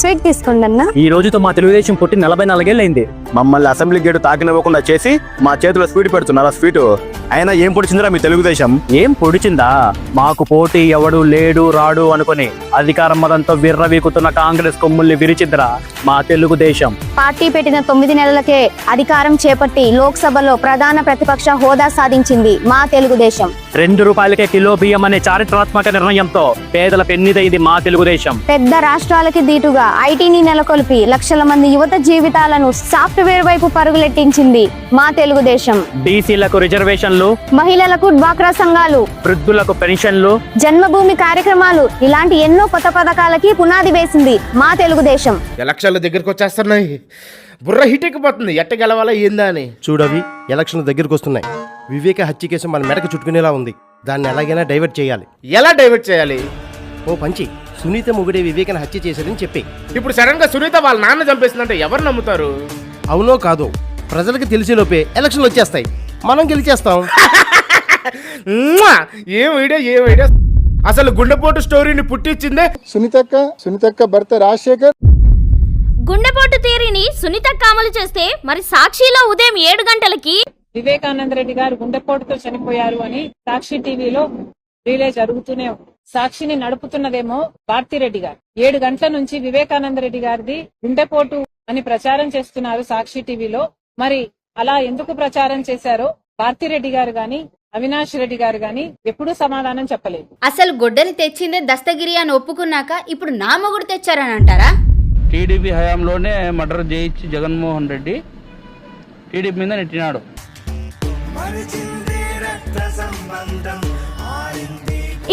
Sweet తీసుకోండి అన్న. ఈ రోజుతో మా తెలుగుదేశం పుట్టి 44 ఏళ్ళైంది. మమ్మల్ని అసెంబ్లీ గేటు తాకినివ్వకుండా చేసి మా చేతిలో స్వీట్ పెడుతున్నారా స్వీటు? అయినా ఏం పొడిచిందిరా మీ తెలుగుదేశం? ఏం పొడిచిందా? మాకు పోటీ ఎవడు లేడు రాడు అనుకుని అధికారం మదంతో విర్రవీకుతున్న కాంగ్రెస్ కొమ్ముల్ని విరిచిద్రా మా తెలుగుదేశం. పార్టీ పెట్టిన 9 నెలలకే అధికారం చేపట్టి లోక్సభలో ప్రధాన ప్రతిపక్ష హోదా సాధించింది మా తెలుగుదేశం. 2 రూపాయలకే కిలో బియ్యం అనే చారిత్రాత్మక నిర్ణయంతో పేదల పెన్నిదైంది మా తెలుగుదేశం. పెద్ద రాష్ట్రాలకి దీటుగా ఐటీని నెలకొల్పి లక్షల మంది యువత జీవితాలను సాఫ్ట్వేర్ వైపు పరుగులెట్టించింది మా తెలుగుదేశం. బీసీలకు రిజర్వేషన్లు, మహిళలకు డ్వాక్రా సంఘాలు, వృద్ధులకు పెన్షన్లు, జన్మభూమి కార్యక్రమాలు ఇలాంటి ఎన్నో కొత్త పథకాలకి పునాది వేసింది మా తెలుగుదేశం. ఎలక్షన్ల దగ్గరకు వచ్చేస్తున్నాయి, బుర్ర హిట్ ఎక్కిపోతుంది. ఎట్ట గెలవాలా ఏందా అని. చూడవి ఎలక్షన్లు దగ్గరకు వస్తున్నాయి. వివేక హత్య కేసు మన మెడకు చుట్టుకునేలా ఉంది. దాన్ని ఎలాగైనా డైవర్ట్ చేయాలి. ఎలా డైవర్ట్ చేయాలి? ఓ పంచి, సునీత మొగుడే వివేకను హత్య చేశాడని చెప్పి ఇప్పుడు సడన్ గా సునీత వాళ్ళ నాన్న చంపేసిందంటే ఎవరు నమ్ముతారు? అవునో కాదో ప్రజలకు తెలిసేలోపే ఎలక్షన్లు వచ్చేస్తాయి, మనం గెలిచేస్తాం. ఏం ఐడియా. అసలు గుండెపోటు స్టోరీని పుట్టించిందే సునీతక్క భర్త రాజశేఖర్. గుండెపోటు థియరీని సునీతక్క అమలు చేస్తే మరి సాక్షిలో ఉదయం 7 గంటలకి వివేకానంద రెడ్డి గారు గుండెపోటుతో చనిపోయారు అని సాక్షి టీవీలో రిలే జరుగుతూనే ఉంది. సాక్షిని నడుపుతున్నదేమో భారతిరెడ్డి గారు. 7 గంటల నుంచి వివేకానంద రెడ్డి గారిది గుండెపోటు అని ప్రచారం చేస్తున్నారు సాక్షి టీవీలో. మరి అలా ఎందుకు ప్రచారం చేశారో భారతిరెడ్డి గారు గాని అవినాష్ రెడ్డి గారు గాని ఎప్పుడూ సమాధానం చెప్పలేదు. అసలు గొడ్డలి తెచ్చిందే దస్తగిరి అని ఒప్పుకున్నాక ఇప్పుడు నా మొగుడు తెచ్చారని అంటారా? టీడీపీ హయాంలోనే మర్డర్ చేయించి జగన్మోహన్ రెడ్డి టీడీపీ మీద నెట్టినాడు.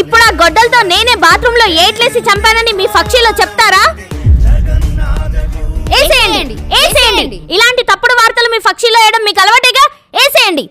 ఇప్పుడు ఆ గొడ్డలతో నేనే బాత్రూమ్ లో ఏట్లేసి చంపానని మీ పక్షిలో చెప్తారా? ఏసేయండి. ఇలాంటి తప్పుడు వార్తలు మీ పక్షిలో వేయడం మీకు అలవాటేగా, ఏసేయండి.